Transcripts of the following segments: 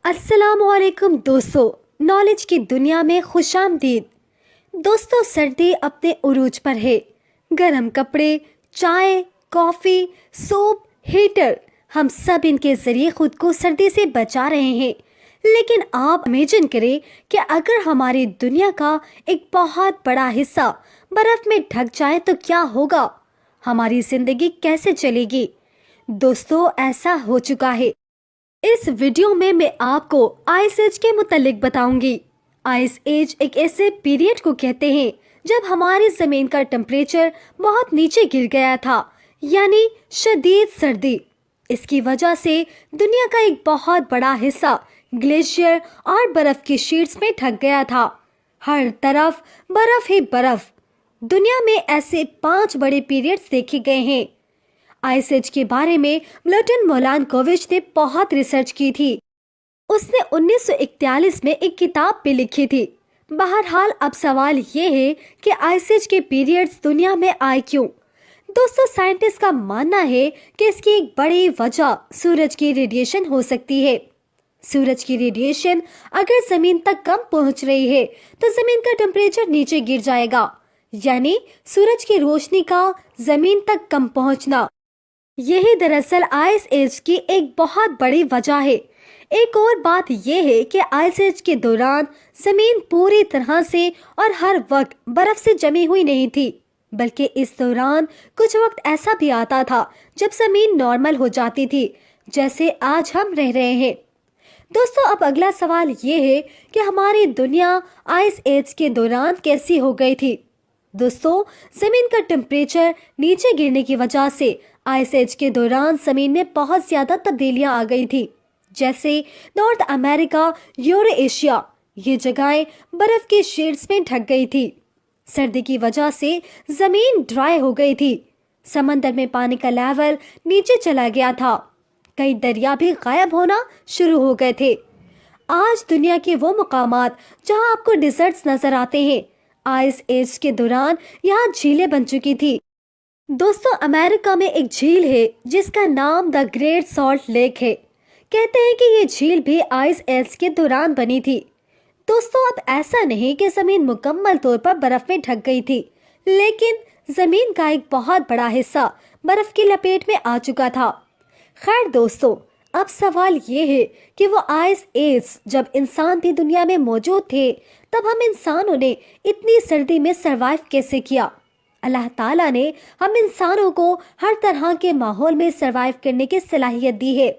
अस्सलाम वालेकुम दोस्तों, नॉलेज की दुनिया में खुशामदीद। दोस्तों, सर्दी अपने उरूज पर है। गर्म कपड़े, चाय, कॉफ़ी, सूप, हीटर, हम सब इनके ज़रिए खुद को सर्दी से बचा रहे हैं। लेकिन आप इमेजिन करें कि अगर हमारी दुनिया का एक बहुत बड़ा हिस्सा बर्फ़ में ढक जाए तो क्या होगा? हमारी ज़िंदगी कैसे चलेगी? दोस्तों, ऐसा हो चुका है। इस वीडियो में मैं आपको आइस एज के मुतालिक बताऊंगी। आइस एज एक ऐसे पीरियड को कहते हैं जब हमारी जमीन का टेम्परेचर बहुत नीचे गिर गया था, यानी शदीद सर्दी। इसकी वजह से दुनिया का एक बहुत बड़ा हिस्सा ग्लेशियर और बर्फ की शीट्स में ढक गया था। हर तरफ बर्फ ही बर्फ। दुनिया में ऐसे 5 बड़े पीरियड्स देखे गए हैं। आइस एज के बारे में मिल्टन मिलानकोविच ने बहुत रिसर्च की थी। उसने 1941 में एक किताब भी लिखी थी। बहरहाल, अब सवाल ये है कि आइस एज के पीरियड्स दुनिया में आए क्यों? दोस्तों, साइंटिस्ट का मानना है कि इसकी एक बड़ी वजह सूरज की रेडिएशन हो सकती है। सूरज की रेडिएशन अगर जमीन तक कम पहुंच रही है तो जमीन का टेम्परेचर नीचे गिर जाएगा, यानी सूरज की रोशनी का जमीन तक कम पहुंचना। यही दरअसल आइस एज की एक बहुत बड़ी वजह है। एक और बात यह है कि आइस एज के दौरान जमीन पूरी तरह से और हर वक्त बर्फ से जमी हुई नहीं थी, बल्कि इस दौरान कुछ वक्त ऐसा भी आता था जब जमीन नॉर्मल हो जाती थी, जैसे आज हम रह रहे हैं। दोस्तों, अब अगला सवाल ये है कि हमारी दुनिया आइस एज के दौरान कैसी हो गई थी? दोस्तों, जमीन का टेम्परेचर नीचे गिरने की वजह से आइस एज के दौरान जमीन में बहुत ज्यादा तब्दीलियां आ गई थी, जैसे नॉर्थ अमेरिका, यूरो एशिया, ये जगहें बर्फ की शीट्स में ढक गई थी। सर्दी की वजह से जमीन ड्राई हो गई थी। समंदर में पानी का लेवल नीचे चला गया था। कई दरिया भी गायब होना शुरू हो गए थे। आज दुनिया के वो मुकामात जहां आपको डिजर्ट्स नजर आते हैं, आइस एज के दौरान यहाँ झीलें बन चुकी थी। दोस्तों, अमेरिका में एक झील है जिसका नाम द ग्रेट सॉल्ट लेक है। कहते हैं कि ये झील भी आइस एज के दौरान बनी थी। दोस्तों, अब ऐसा नहीं कि जमीन मुकम्मल तौर पर बर्फ में ढक गई थी, लेकिन जमीन का एक बहुत बड़ा हिस्सा बर्फ की लपेट में आ चुका था। खैर दोस्तों, अब सवाल ये है कि वो आइस एज जब इंसान भी दुनिया में मौजूद थे, तब हम इंसानों ने इतनी सर्दी में सरवाइव कैसे किया? अल्लाह ताला ने हम इंसानों को हर तरह के माहौल में सरवाइव करने की सलाहियत दी है।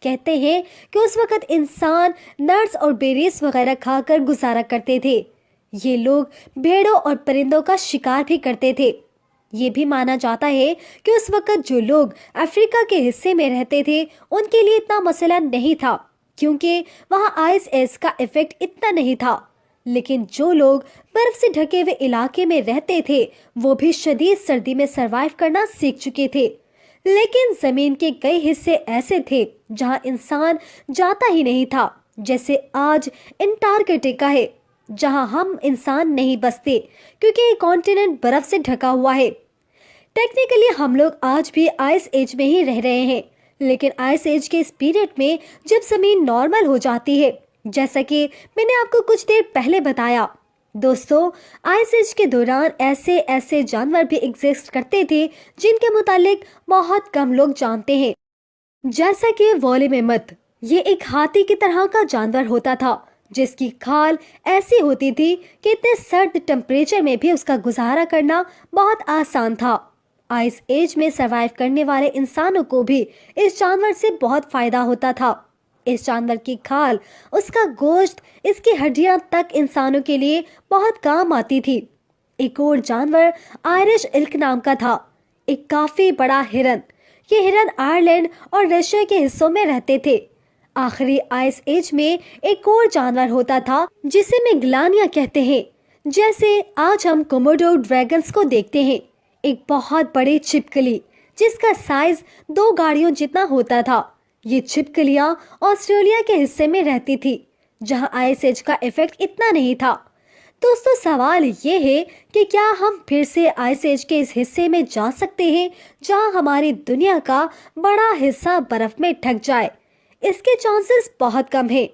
कहते हैं कि उस वक्त इंसान नट्स और बेरीज वगैरह खाकर गुजारा करते थे। ये लोग भेड़ों और परिंदों का शिकार भी करते थे। ये भी माना जाता है कि उस वक्त जो लोग अफ्रीका के हिस्से में रहते थे उनके लिए इतना मसला नहीं था, क्योंकि वहाँ आइस एज का इफेक्ट इतना नहीं था। लेकिन जो लोग बर्फ से ढके हुए इलाके में रहते थे वो भी शदीद सर्दी में सरवाइव करना सीख चुके थे। लेकिन जमीन के कई हिस्से ऐसे थे जहां इंसान जाता ही नहीं था, जैसे आज अंटार्कटिका है जहां हम इंसान नहीं बसते, क्योंकि ये कॉन्टिनेंट बर्फ से ढका हुआ है। टेक्निकली हम लोग आज भी आइस एज में ही रह रहे हैं, लेकिन आइस एज के इस पीरियड में जब जमीन नॉर्मल हो जाती है, जैसा कि मैंने आपको कुछ देर पहले बताया, दोस्तों, आइस एज के दौरान ऐसे ऐसे जानवर भी एग्जिस्ट करते थे जिनके मुतालिक बहुत कम लोग जानते हैं, जैसा कि वोले मेमथ। ये एक हाथी की तरह का जानवर होता था जिसकी खाल ऐसी होती थी कि इतने सर्द टेम्परेचर में भी उसका गुजारा करना बहुत आसान था। आइस एज में सरवाइव करने वाले इंसानों को भी इस जानवर से बहुत फायदा होता था। इस जानवर की खाल, उसका गोश्त, इसकी हड्डियां तक इंसानों के लिए बहुत काम आती थी। एक और जानवर आयरिश इल्क नाम का था, एक काफी बड़ा हिरन। ये हिरन आयरलैंड और रशिया के हिस्सों में रहते थे। आखिरी आइस एज में एक और जानवर होता था जिसे मेगलानिया कहते हैं। जैसे आज हम कोमोडो ड्रैगन्स को देखते हैं, एक बहुत बड़ी छिपकली जिसका साइज 2 गाड़ियों जितना होता था। ये छिपकलियां ऑस्ट्रेलिया के हिस्से में रहती थी जहां आइस एज का इफेक्ट इतना नहीं था। दोस्तों, सवाल ये है कि क्या हम फिर से आइस एज के इस हिस्से में जा सकते हैं जहां हमारी दुनिया का बड़ा हिस्सा बर्फ में ढक जाए? اس کے چانسز بہت کم ہیں۔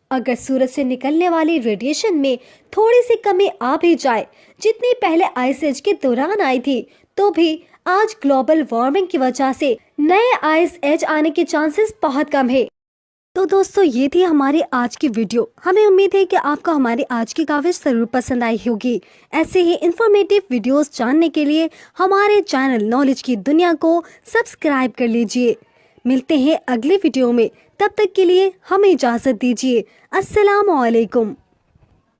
اگر سورج سے نکلنے والی ریڈیشن میں تھوڑی سی کمی آ بھی جائے، جتنی پہلے آئس ایج کے دوران آئی تھی، تو بھی آج گلوبل وارمنگ کی وجہ سے نئے آئس ایج آنے کے چانسز بہت کم ہے۔ تو دوستو، یہ تھی ہماری آج کی ویڈیو۔ ہمیں امید ہے کہ آپ کو ہماری آج کی کاوش ضرور پسند آئی ہوگی۔ ایسے ہی انفارمیٹیو ویڈیوز جاننے کے لیے ہمارے چینل نالج کی دنیا کو سبسکرائب کر لیجئے۔ ملتے ہیں اگلی ویڈیو میں، تب تک کے لیے ہمیں اجازت دیجیے۔ السلام علیکم۔